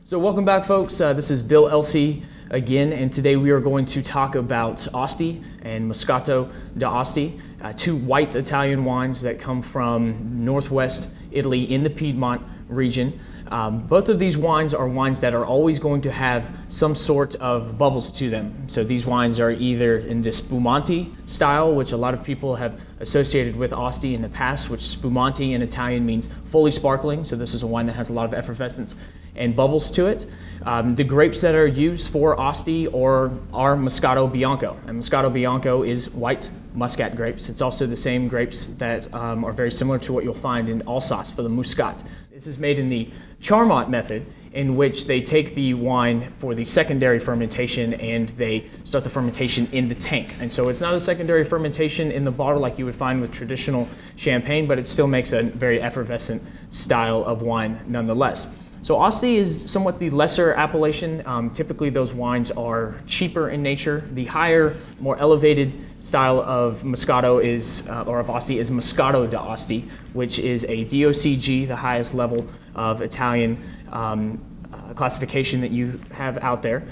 So welcome back, folks. This is Bill Elsey again, and today we are going to talk about Asti and Moscato d'Asti, two white Italian wines that come from northwest Italy in the Piedmont region. Both of these wines are wines that are always going to have some sort of bubbles to them. So these wines are either in the spumante style, which a lot of people have associated with Asti in the past, which spumante in Italian means fully sparkling. So this is a wine that has a lot of effervescence and bubbles to it. The grapes that are used for Asti are Moscato Bianco, and Moscato Bianco is white Muscat grapes. It's also the same grapes that are very similar to what you'll find in Alsace for the Muscat. This is made in the Charmant method, in which they take the wine for the secondary fermentation and they start the fermentation in the tank. And so it's not a secondary fermentation in the bottle like you would find with traditional champagne, but it still makes a very effervescent style of wine nonetheless. So Asti is somewhat the lesser appellation. Typically those wines are cheaper in nature. The higher, more elevated style of Moscato is, or of Asti, is Moscato d'Asti, which is a DOCG, the highest level of Italian classification that you have out there.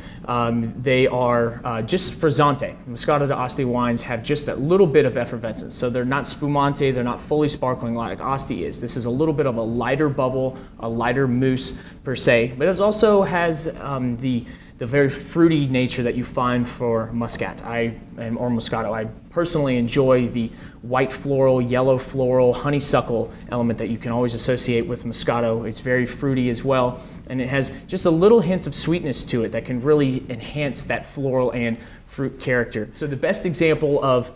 They are just frizzante. Moscato d'Asti wines have just that little bit of effervescence. So they're not spumante, they're not fully sparkling like Asti is. This is a little bit of a lighter bubble, a lighter mousse per se, but it also has the very fruity nature that you find for Muscat or Moscato. I personally enjoy the white floral, yellow floral, honeysuckle element that you can always associate with Moscato. It's very fruity as well, and it has just a little hint of sweetness to it that can really enhance that floral and fruit character. So the best example of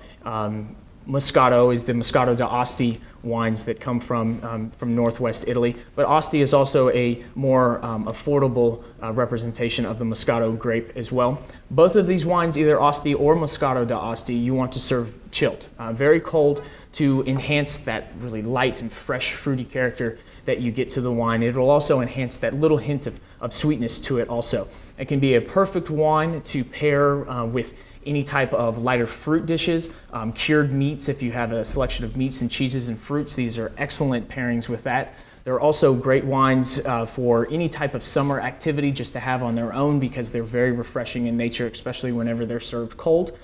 Moscato is the Moscato d'Asti wines that come from northwest Italy, but Asti is also a more affordable representation of the Moscato grape as well. Both of these wines, either Asti or Moscato d'Asti, you want to serve chilled, very cold, to enhance that really light and fresh fruity character that you get to the wine. It will also enhance that little hint of sweetness to it also. It can be a perfect wine to pair with any type of lighter fruit dishes, cured meats. If you have a selection of meats and cheeses and fruits, these are excellent pairings with that. They're also great wines for any type of summer activity just to have on their own, because they're very refreshing in nature, especially whenever they're served cold.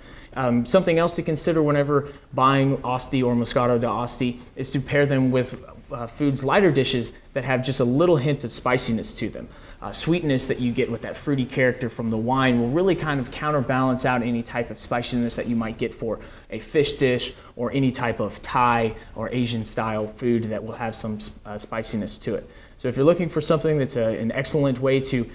Something else to consider whenever buying Asti or Moscato d'Asti is to pair them with foods, lighter dishes that have just a little hint of spiciness to them. Sweetness that you get with that fruity character from the wine will really kind of counterbalance out any type of spiciness that you might get for a fish dish or any type of Thai or Asian style food that will have some spiciness to it. So if you're looking for something that's an excellent way to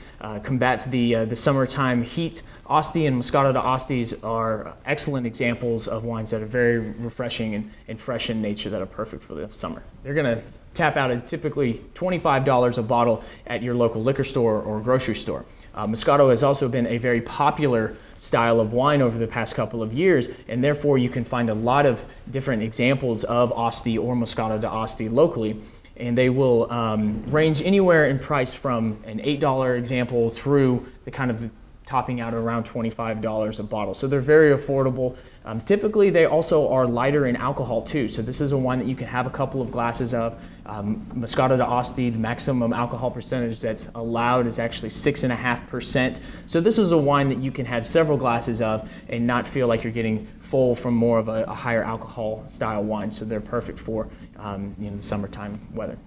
combat the summertime heat, Asti and Moscato d'Asti are excellent examples of wines that are very refreshing and fresh in nature, that are perfect for the summer. They're going to tap out at typically $25 a bottle at your local liquor store or grocery store. Moscato has also been a very popular style of wine over the past couple of years, and therefore you can find a lot of different examples of Asti or Moscato d'Asti locally, and they will range anywhere in price from an $8 example through the kind of topping out around $25 a bottle. So they're very affordable. Typically they also are lighter in alcohol too. So this is a wine that you can have a couple of glasses of. Moscato d'Asti, the maximum alcohol percentage that's allowed is actually 6.5%. So this is a wine that you can have several glasses of and not feel like you're getting full from more of a higher alcohol style wine. So they're perfect for the summertime weather.